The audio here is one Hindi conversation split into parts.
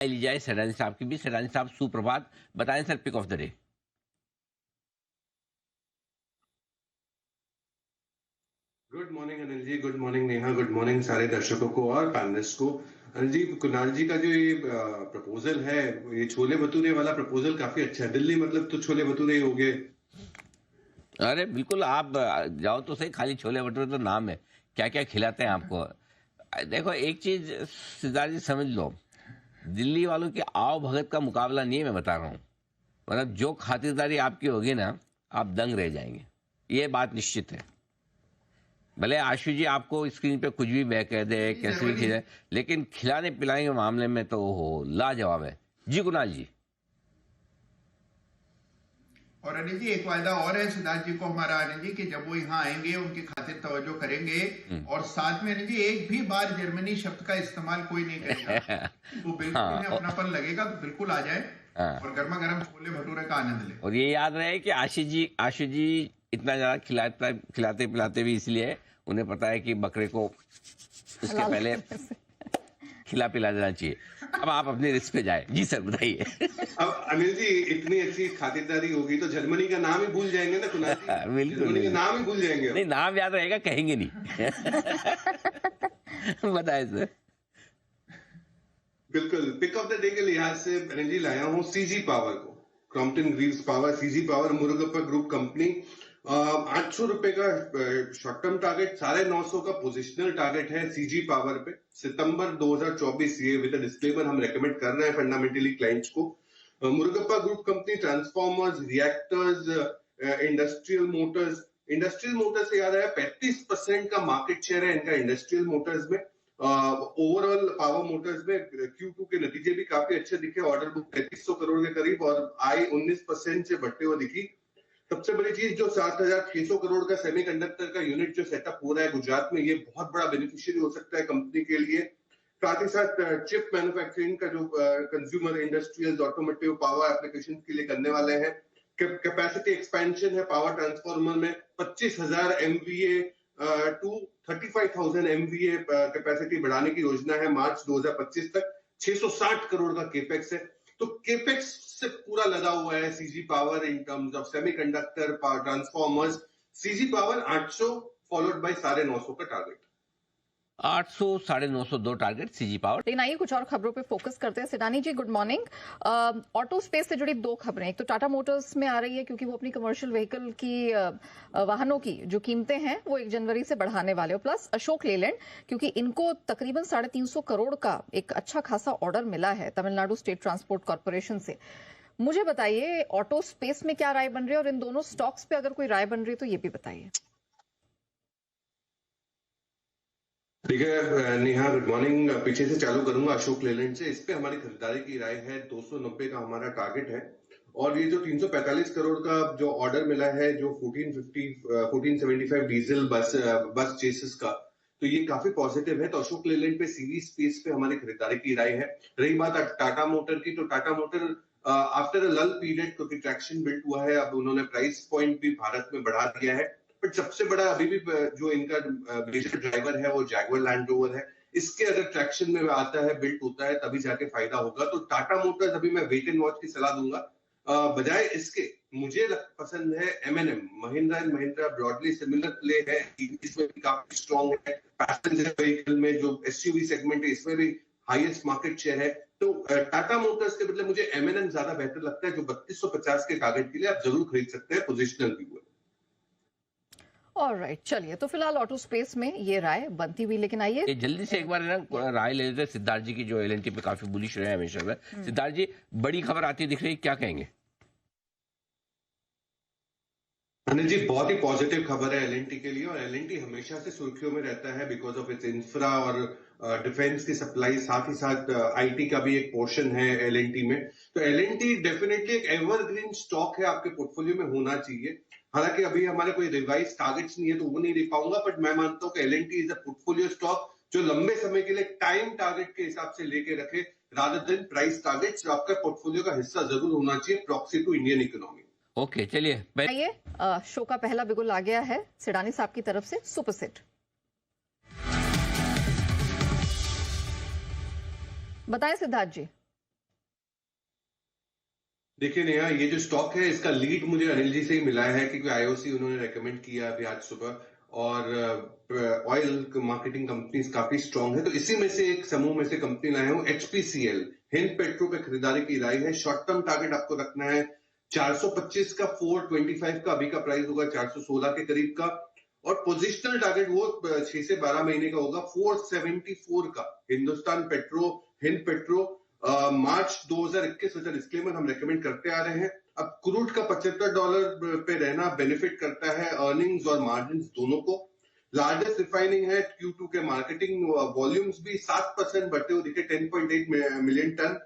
ली जाए सैलानी साहब की भी। सैलानी साहब सुप्रभात, बताएं sir pick of the day. Good morning Anil ji, good morning Neha, good morning सारे दर्शकों को और पैनलिस्ट को। अनिल जी, कुणाल जी का जो ये प्रपोजल है, ये छोले भटूरे वाला प्रपोजल काफी अच्छा है। दिल्ली मतलब तो छोले भटूरे ही हो गए। अरे बिल्कुल, आप जाओ तो सही, खाली छोले भटूरे तो नाम है, क्या क्या खिलाते हैं आपको। देखो एक चीज सिद्धार्थ जी समझ लो, दिल्ली वालों की आओ भगत का मुकाबला नहीं है, मैं बता रहा हूँ। मतलब जो खातिरदारी आपकी होगी ना, आप दंग रह जाएंगे, ये बात निश्चित है। भले आशु जी आपको स्क्रीन पे कुछ भी बह कह दे, कैसे भी खिलाए, लेकिन खिलाने पिलाने के मामले में तो हो लाजवाब है। जी कुणाल जी। और अनिल जी एक वायदा और है सिद्धार्थ जी को हमारा, अनिल जी, कि जब वो यहाँ आएंगे उनकी खातिर तवज्जो करेंगे, और साथ में अनिल जी एक भी बार जर्मनी शब्द का इस्तेमाल कोई नहीं करेगा। वो बिल्कुल हाँ, उन्हें अपनापन लगेगा तो बिल्कुल आ जाए हाँ। और गर्मा गर्म छोले भटूरे का आनंद ले। और ये याद रहे कि आशु जी इतना ज्यादा खिलाते पिलाते भी इसलिए उन्हें पता है कि बकरे को उसके पहले खिला पिला देना चाहिए। अब आप अपने रिस्क पे जाए। जी सर बताइए। अब अनिल जी इतनी अच्छी खातिरदारी होगी तो जर्मनी का नाम ही भूल जाएंगे ना कुणाल जी। बिल्कुल जर्मनी का नाम ही भूल जाएंगे। नहीं, नाम याद रहेगा, कहेंगे नहीं। बताए सर। बिल्कुल, पिक ऑफ द डे के लिहाज से अनिल जी लाया हूँ सीजी पावर को। Crompton Greaves power, CG power, Murugappa group company. 800 रुपए का शॉर्ट टर्म टारगेट, 950 का पोजिशनल टारगेट है सीजी पावर पे। सितंबर 2024, ये विद डिस्क्लेमर हम रेकमेंड कर रहे हैं फंडामेंटली क्लाइंट्स को। Murugappa group company transformers, reactors, industrial Motors से याद आया, 35% का मार्केट शेयर है इनका इंडस्ट्रियल मोटर्स में। ओवरऑल पावर मोटर्स में Q2 के नतीजे भी काफी अच्छे दिखे। ऑर्डर बुक 3300 करोड़ के करीब और आय 19% से बढ़ते हुए दिखी। सबसे बड़ी चीज जो 7600 करोड़ का सेमीकंडक्टर का यूनिट जो सेटअप हो रहा है गुजरात में, ये बहुत बड़ा बेनिफिशियरी हो सकता है कंपनी के लिए। साथ ही साथ चिप मैन्युफैक्चरिंग का जो consumer industrial automotive power application के लिए करने वाले हैं। कैपेसिटी एक्सपेंशन है पावर ट्रांसफार्मर में, 25,000 MVA टू 35,000 MVA कैपेसिटी बढ़ाने की योजना है मार्च 2025 तक। 660 करोड़ का केपेक्स है। तो केपेक्स से पूरा लगा हुआ है CG power in terms of semiconductor, power transformers. CG power 800 followed by 950 का टारगेट। 800 950 दो टारगेट सीजी पावर। लेकिन आइए कुछ और खबरों पे फोकस करते हैं। सिडानी जी गुड मॉर्निंग। ऑटो स्पेस से जुड़ी दो खबरें, एक तो टाटा मोटर्स में आ रही है क्योंकि वो अपनी कमर्शियल व्हीकल की वाहनों की जो कीमतें हैं वो 1 जनवरी से बढ़ाने वाले हो, प्लस अशोक लेलैंड क्योंकि इनको तकरीबन 350 करोड़ का एक अच्छा खासा ऑर्डर मिला है तमिलनाडु स्टेट ट्रांसपोर्ट कॉर्पोरेशन से। मुझे बताइए ऑटो स्पेस में क्या राय बन रही है, और इन दोनों स्टॉक्स पे अगर कोई राय बन रही है तो ये भी बताइए। ठीक है नेहा, गुड मॉर्निंग। पीछे से चालू करूंगा अशोक लेलैंड से। इस पे हमारी खरीदारी की राय है, 290 का हमारा टारगेट है। और ये जो 345 करोड़ का जो ऑर्डर मिला है, जो 1475 डीजल बस चेसिस का, तो ये काफी पॉजिटिव है। तो अशोक लेलैंड पे सीवी स्पेस पे हमारी खरीदारी की राय है। रही बात टाटा मोटर की, तो टाटा मोटर आफ्टर अ लल पीरियड क्योंकि ट्रैक्शन बिल्ड हुआ है, अब उन्होंने प्राइस पॉइंट भी भारत में बढ़ा दिया है। बट सबसे बड़ा अभी भी जो इनका मेजर ड्राइवर है वो जैगुआर लैंड रोवर है। इसके अगर ट्रैक्शन में आता है, बिल्ट होता है, तभी जाके फायदा होगा। तो टाटा मोटर्स अभी मैं वेट एंड वॉच की सलाह दूंगा। बजाय इसके मुझे पसंद है M&M, Mahindra and Mahindra. Broadly similar play है, इसमें भी काफी स्ट्रॉन्ग है। पैसेंजर व्हीकल में जो SUV सेगमेंट है, इसमें भी हाईएस्ट मार्केट शेयर है। तो टाटा मोटर्स के बदले मुझे M&M ज्यादा बेहतर लगता है, जो 3250 के टारगेट के लिए आप जरूर खरीद सकते हैं, पोजिशनल व्यू है। ऑलराइट, चलिए तो फिलहाल ऑटो स्पेस में ये राय बनती हुई। लेकिन आइए जल्दी से एक बार ना राय ले लेते हैं सिद्धार्थ जी की, जो LNT पे काफी बुलिश रहे हैं हमेशा से। सिद्धार्थ जी, बड़ी खबर आती दिख रही है, क्या कहेंगे? अनिल जी, बहुत ही पॉजिटिव खबर है LNT के लिए। और LNT हमेशा से सुर्खियों में रहता है बिकॉज ऑफ इट्स इंफ्रा और डिफेंस की सप्लाई, साथ ही साथ IT का भी एक पोर्शन है LNT में। तो LNT डेफिनेटली एक एवरग्रीन स्टॉक है, आपके पोर्टफोलियो में होना चाहिए। हालांकि अभी हमारे कोई रिवाइज टारगेट्स नहीं है तो वो नहीं दे पाऊंगा, बट मैं मानता हूं कि LNT is a portfolio stock जो लंबे समय के लिए टाइम टारगेट के हिसाब से लेके रखे, रादर देन प्राइस टारगेट्स। आपका पोर्टफोलियो का हिस्सा जरूर होना चाहिए, proxy to Indian economy. Okay, चलिए आइए शो का पहला बिगुल आ गया है सिडानी साहब की तरफ से, सुपरसेट। बताएं सिद्धार्थ जी। देखिए नेहा, ये जो स्टॉक है इसका लीड मुझे अनिल जी से ही मिला है, क्योंकि आईओसी उन्होंने रेकमेंड किया अभी आज सुबह। और ऑयल मार्केटिंग कंपनीज काफी स्ट्रांग है, तो इसी में से एक समूह में से कंपनी लाए हूँ एचपीसीएल। हिंद पेट्रो पे खरीदारी की राय है। शॉर्ट टर्म टारगेट आपको रखना है 425 का, 425 का अभी का प्राइस होगा 416 के करीब का। और पोजिशनल टारगेट वो 6 से 12 महीने का होगा 474 का। हिंदुस्तान पेट्रो, हिंद पेट्रो मार्च 2021 वैसा डिस्क्लेमर हम रेकमेंड करते आ रहे हैं। अब क्रूड का $75 पे रहना बेनिफिट करता है अर्निंग्स और मार्जिन दोनों को। लार्जेस्ट रिफाइनिंग है, Q2 के मार्केटिंग वॉल्यूम्स भी 7% बढ़ते हुए दिखे, 10.8 मिलियन टन।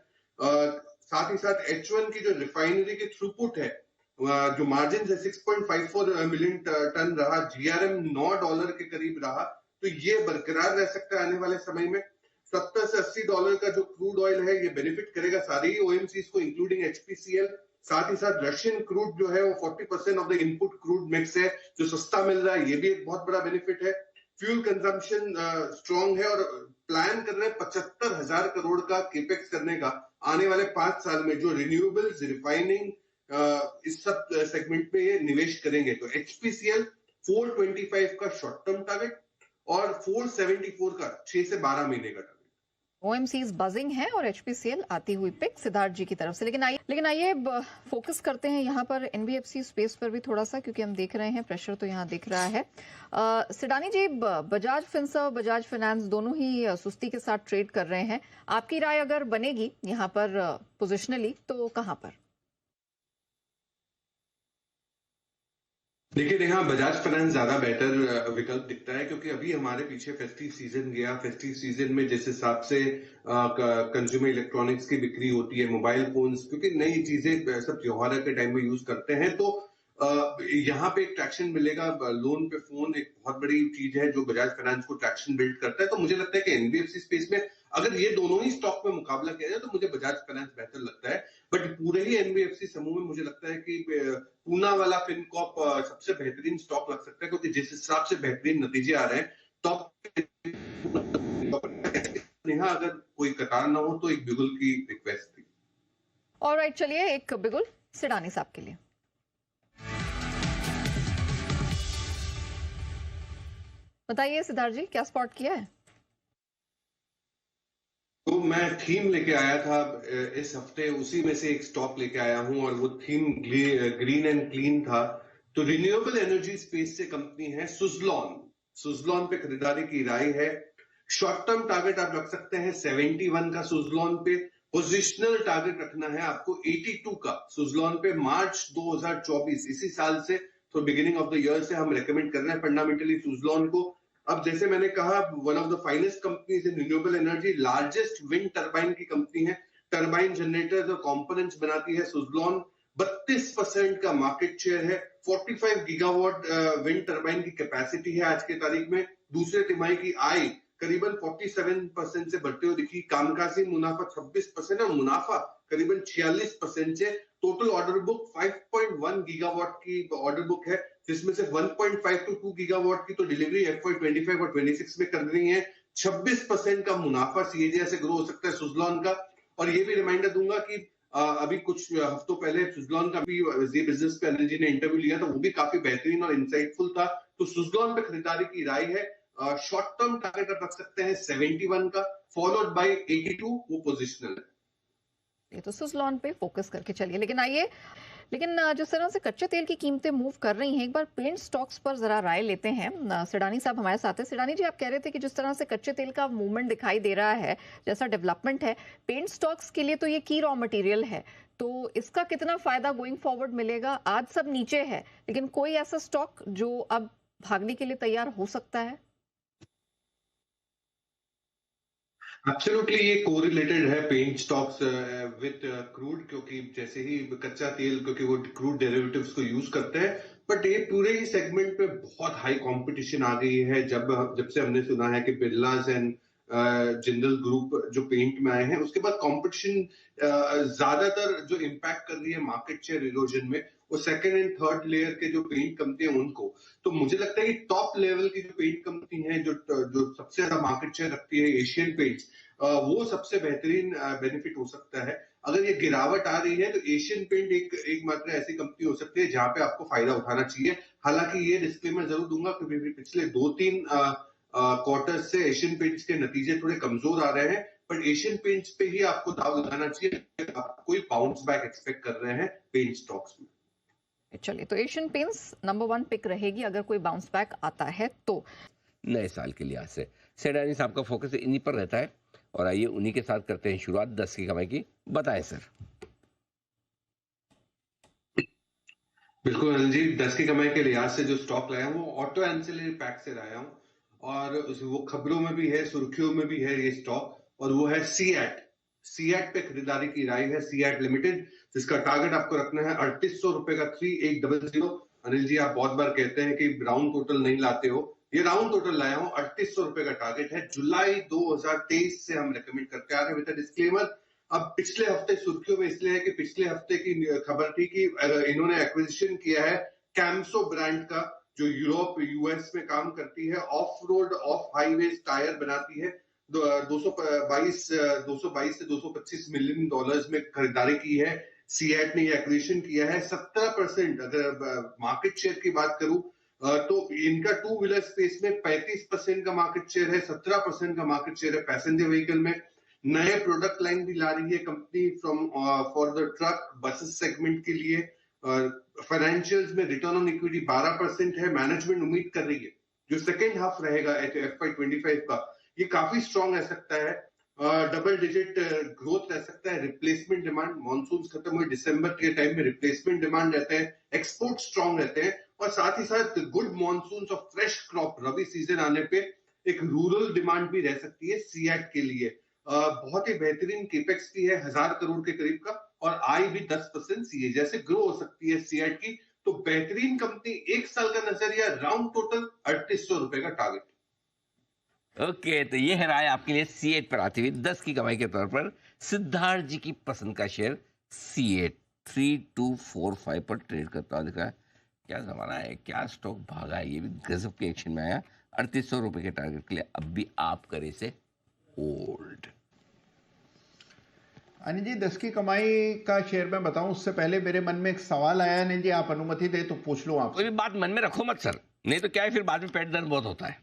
साथ ही साथ H1 की जो रिफाइनरी की थ्रूपुट है, जो मार्जिन है 6.54 मिलियन टन रहा, जीआरएम $9 के करीब रहा, तो ये बरकरार रह सकता है आने वाले समय में। $70 से $80 का जो क्रूड ऑयल है ये बेनिफिट करेगा सारे ही ओएमसीज को, इंक्लूडिंग एचपीसीएल। साथ ही साथ रशियन क्रूड जो है वो 40% of the input crude mix है, जो सस्ता मिल रहा है, ये भी एक बहुत बड़ा बेनिफिट है। फ्यूल कंजम्पशन स्ट्रांग है और प्लान कर रहे हैं 75,000 करोड़ का केपेक्स करने का आने वाले 5 साल में, जो रिन्यूएबल्स, रिफाइनिंग, इस सब सेगमेंट में ये निवेश करेंगे। तो एचपीसीएल 425 का शॉर्ट टर्म टारगेट और 474 का 6 से 12 महीने का टारगेट। ओएमसीज बजिंग है और एचपीसीएल आती हुई पिक सिद्धार्थ जी की तरफ से। लेकिन आइए फोकस करते हैं यहाँ पर एनबीएफसी स्पेस पर भी थोड़ा सा, क्योंकि हम देख रहे हैं प्रेशर तो यहाँ दिख रहा है। सिडानी जी, बजाज फिनसर्व, बजाज फाइनेंस दोनों ही सुस्ती के साथ ट्रेड कर रहे हैं। आपकी राय अगर बनेगी यहाँ पर पोजिशनली तो कहाँ पर? देखिए नेहा, बजाज फाइनेंस ज्यादा बेटर विकल्प दिखता है, क्योंकि अभी हमारे पीछे फेस्टिव सीजन गया। फेस्टिव सीजन में जिस हिसाब से कंज्यूमर इलेक्ट्रॉनिक्स की बिक्री होती है, मोबाइल फोन्स, क्योंकि नई चीजें सब त्योहार के टाइम में यूज करते हैं, तो यहाँ पे एक ट्रैक्शन मिलेगा। लोन पे फोन एक बहुत बड़ी चीज है जो बजाज फाइनेंस को ट्रैक्शन बिल्ड करता है। तो मुझे लगता है कि एनबीएफसी स्पेस में अगर ये दोनों ही स्टॉक में मुकाबला किया जाए तो मुझे बजाज फाइनेंस बेहतर लगता है। बट पूरे ही एनबीएफसी समूह में मुझे लगता है कि पूना वाला फिनकॉर्प सबसे बेहतरीन स्टॉक लग सकता है, क्योंकि जिस हिसाब से बेहतरीन नतीजे आ रहे हैं टॉप। नेहा, अगर कोई कतार ना हो तो एक बिगुल की रिक्वेस्ट थी। ऑलराइट, चलिए एक बिगुल सिडानी साहब के लिए। बताइए सिद्धार्थ जी, क्या स्पॉट किया है? तो मैं थीम लेके आया था इस हफ्ते, उसी में से एक स्टॉक लेके आया हूं, और वो थीम ग्रीन एंड क्लीन था। तो रिन्यूएबल एनर्जी स्पेस से कंपनी है सुजलॉन। सुजलॉन पे खरीदारी की राय है। शॉर्ट टर्म टारगेट आप रख सकते हैं 71 का सुजलॉन पे। पोजिशनल टारगेट रखना है आपको 82 का सुजलॉन पे। मार्च 2024 इसी साल से, तो बिगिनिंग ऑफ द ईयर से हम रेकमेंड कर रहे हैं फंडामेंटली सुजलॉन को। अब जैसे मैंने कहा, one of the finest companies in renewable energy, largest wind turbine की कंपनी है। टरबाइन जनरेटर्स और कंपोनेंट्स बनाती है सुजलॉन। 32% का मार्केट शेयर है। 45 गीगावाट विंड टरबाइन की कैपेसिटी है आज के तारीख में। दूसरे तिमाही की आय करीबन 47% से बढ़ते हुए दिखी। कामकाजी मुनाफा 26% और मुनाफा करीबन 46% से। टोटल ऑर्डर बुक 5.1 गीगावाट की ऑर्डर बुक है, जिसमें से 1.5 to 2 गीगावाट की तो डिलीवरी FY25 और 26 में कर रही है। 26% का मुनाफा सीएजीआर से ग्रो हो सकता है सुजलॉन का। और ये भी रिमाइंडर दूंगा कि अभी कुछ हफ्तों पहले सुजलॉन का भी जी बिजनेस पे अनिल जी ने इंटरव्यू लिया था, वो भी काफी बेहतरीन और इंसाइटफुल था। तो सुजलॉन पे खरीदारी की राय है। शॉर्ट टर्म टारगेट आप रख सकते हैं 71 का, फॉलोड बाय 82, वो पोजिशनल है। ये तो सुजलॉन पे फोकस करके चलिए। लेकिन जिस तरह से कच्चे तेल की कीमतें मूव कर रही हैं, एक बार पेंट स्टॉक्स पर जरा राय लेते हैं। सिडानी साहब हमारे साथ हैं। सिडानी जी, आप कह रहे थे कि जिस तरह से कच्चे तेल का मूवमेंट दिखाई दे रहा है, जैसा डेवलपमेंट है पेंट स्टॉक्स के लिए, तो ये की रॉ मटेरियल है, तो इसका कितना फायदा गोइंग फॉरवर्ड मिलेगा? आज सब नीचे है, लेकिन कोई ऐसा स्टॉक जो अब भागने के लिए तैयार हो सकता है? एब्सोल्युटली, ये कोरिलेटेड है पेंट स्टॉक्स विद क्रूड, क्योंकि जैसे ही कच्चा तेल, क्योंकि वो क्रूड डेरिवेटिव्स को यूज करते हैं। बट ये पूरे ही सेगमेंट पे बहुत हाई कंपटीशन आ गई है। जब से हमने सुना है कि बिरलास एंड जिंदल ग्रुप जो पेंट में आए हैं, उसके बाद कंपटीशन ज्यादातर जो इम्पैक्ट कर रही है मार्केट शेयर इरोजन में, वो सेकंड एंड थर्ड लेयर के जो पेंट कंपनी है उनको। तो मुझे लगता है कि टॉप लेवल की जो पेंट कंपनी है, जो सबसे ज्यादा मार्केट शेयर रखती है, एशियन पेंट्स, वो सबसे बेहतरीन बेनिफिट हो सकता है। अगर ये गिरावट आ रही है तो एशियन पेंट एक मात्र ऐसी कंपनी हो सकती है जहां पे आपको फायदा उठाना चाहिए। हालांकि ये डिस्क्लेमर जरूर दूंगा कि पिछले 2-3 क्वार्टर से एशियन पेंट्स के नतीजे थोड़े कमजोर आ रहे हैं, पर एशियन पेंट्स पे ही आपको दाव लगाना चाहिए। आप कोई बाउंस बैक एक्सपेक्ट कर रहे हैं पेंट स्टॉक्स में। चलिए, तो एशियन पेंट्स नंबर 1 पिक रहेगी अगर कोई बाउंस बैक आता है तो। नए साल के लिहाज से सेडानी साहब का फोकस इन्हीं पर रहता है और आइए उन्हीं के साथ करते हैं शुरुआत 10 की कमाई की। बताएं सर। बिल्कुल अनिल जी, 10 की कमाई के लिहाज से जो स्टॉक लाया हूँ वो ऑटो एंसिलरी पैक से लाया हूँ और वो खबरों में भी है, सुर्खियों में भी है ये स्टॉक, और वो है सीएट। सीएट पे खरीदारी की राय है, सीएट लिमिटेड, जिसका टारगेट आपको रखना है 3800 रुपए का 3800। अनिल जी, आप बहुत बार कहते हैं कि राउंड टोटल नहीं लाते हो, ये राउंड टोटल लाया हूँ। 3800 रुपए का टारगेट है। जुलाई 2023 से हम रेकमेंड करते आ रहे हैं विद डिस्क्लेमर। अब पिछले हफ्ते सुर्खियों में इसलिए है कि पिछले हफ्ते की खबर थी कि इन्होंने एक्विजिशन किया है कैम्सो ब्रांड का, जो यूरोप यूएस में काम करती है, of road of highway tyre बनाती है। 222 से 225 मिलियन डॉलर्स में खरीदारी की है। सीएट ने ये एक्विजिशन किया है। 17%, अगर मार्केट शेयर की बात करूं तो इनका टू व्हीलर स्पेस में 35% का मार्केट शेयर है, 17% का मार्केट शेयर है पैसेंजर व्हीकल में। नए प्रोडक्ट लाइन भी ला रही है company from for the truck buses segment के लिए। फाइनेंशियल्स में रिटर्न ऑन इक्विटी 12% है। मैनेजमेंट उम्मीद कर रही है जो सेकेंड हाफ रहेगा FY25 का, ये काफी स्ट्रांग रह सकता है। डबल डिजिट ग्रोथ रह सकता है। रिप्लेसमेंट डिमांड, मॉनसून खत्म हुए दिसंबर के टाइम में रिप्लेसमेंट डिमांड रहते हैं, एक्सपोर्ट स्ट्रांग रहते हैं, और साथ ही साथ गुड मॉनसून और फ्रेश क्रॉप रबी सीजन आने पे एक रूरल डिमांड भी रह सकती है सीएट के लिए। बहुत ही बेहतरीन केपेक्स भी है 1000 करोड़ के करीब का, और आय भी 10% सीए जैसे ग्रो हो सकती है सीएट की। तो बेहतरीन कंपनी, एक साल का नजरिया, राउंड टोटल 3800 रुपए का टारगेट। ओके, तो ये है राय आपके लिए सीएट पर आती हुई 10 की कमाई के तौर पर। सिद्धार्थ जी की पसंद का शेयर सीएट 3245 पर ट्रेड करता हुआ दिखा है। क्या जमाना है, क्या स्टॉक भागा है, ये भी गजब के एक्शन में आया 3800 रुपए के टारगेट के लिए। अब भी आप करें इसे होल्ड। अनिल जी, 10 की कमाई का शेयर मैं बताऊं उससे पहले मेरे मन में एक सवाल आया। अनिल जी, आप अनुमति दे तो पूछ लूं कोई आपसे। भी बात मन में रखो मत सर, नहीं तो क्या है फिर बाद में पेट दर्द बहुत होता है।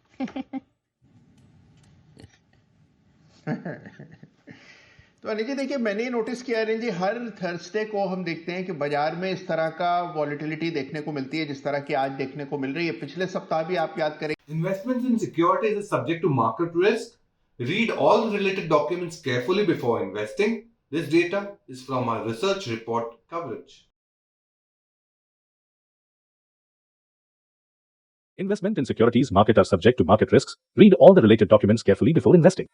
तो अनिल जी देखिए, मैंने नोटिस किया अनिल जी, हर थर्सडे को हम देखते हैं कि बाजार में इस तरह का वॉलिटिलिटी देखने को मिलती है जिस तरह की आज देखने को मिल रही है। पिछले सप्ताह भी आप याद करें, Investments in securities is subject to market risk. Read all related documents carefully before investing. This data is from our research report coverage. Investment in securities market are subject to market risks. Read all the related documents carefully before investing.